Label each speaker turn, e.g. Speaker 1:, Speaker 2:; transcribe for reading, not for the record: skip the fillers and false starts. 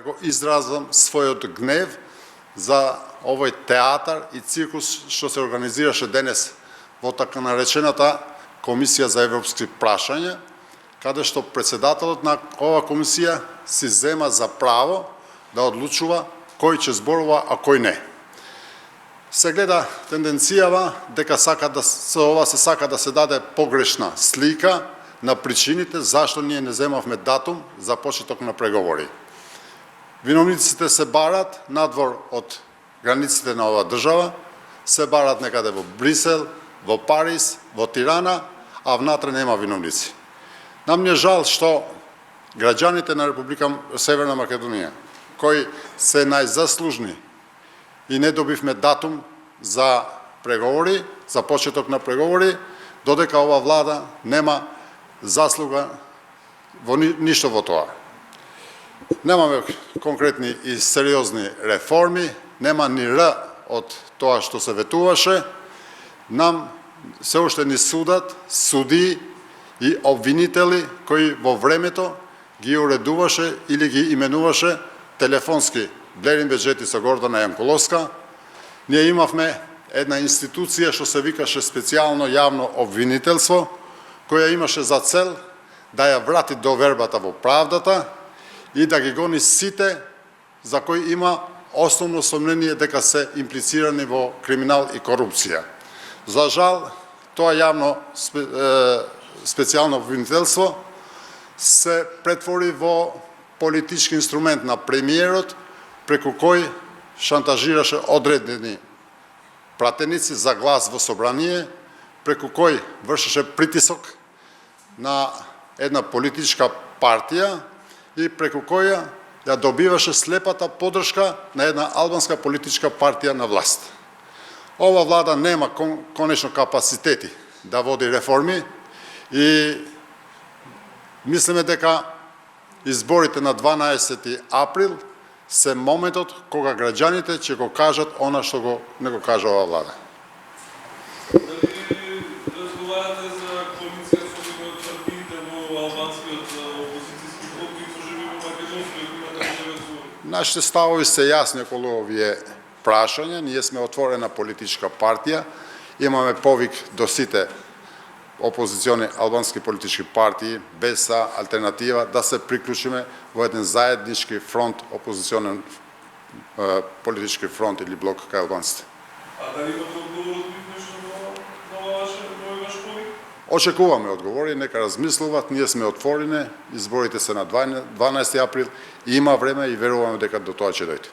Speaker 1: го изразвам својот гнев за овој театар и циркус што се организираше денес во така наречената Комисија за европски прашања, каде што председателот на оваа комисија си зема за право да одлучува кој ќе зборува, а кој не. Се гледа тенденцијава дека се сака да се даде погрешна слика на причините зашто ние не земавме датум за почеток на преговори. Виновниците се барат надвор од границите на оваа држава, се барат некаде во Брисел, во Париз, во Тирана, а внатре нема виновници. Нам не е жал што граѓаните на Република Северна Македонија, кои се најзаслужни и не добивме датум за преговори, за почеток на преговори, додека ова влада нема заслуга во ништо во тоа. Немаме конкретни и сериозни реформи, нема ни Р од тоа што се ветуваше. Нам се уште ни судат суди и обвинители кои во времето ги уредуваше или ги именуваше телефонски Блерин Беџети со Гордана Јанкуловска. Ние имавме една институција што се викаше специјално јавно обвинителство, која имаше за цел да ја врати довербата во правдата и да ги гони сите за кои има основно сомнение дека се имплицирани во криминал и корупција. За жал, тоа јавно специјално обвинителство се претвори во политички инструмент на премиерот, преку кој шантажираше одредени пратеници за глас во собрание, преку кој вршеше притисок на една политичка партија и преку која ја добиваше слепата поддршка на една албанска политичка партија на власт. Ова влада нема конечно капацитети да води реформи и мислиме дека изборите на 12 април се моментот кога граѓаните ќе го кажат она што не го кажа оваа влада.
Speaker 2: Дали разговарате за коалиција со партиите во албанскиот опозицијски блок и можеби во македонскиот имате разговори?
Speaker 1: Нашите ставови се јасни околу овие прашања. Ние сме отворена политичка партија, имаме повик до сите опозициони албански политички партии, без алтернатива, да се приклучиме во еден заеднички фронт, опозиционен политички фронт или блок кај албанците.
Speaker 2: А дали имате одговор од нешто на ваш повик?
Speaker 1: Очекуваме одговори, нека размислуват, ние сме отворени, изборите се на 12 април, и има време и веруваме дека до тоа ќе дојде.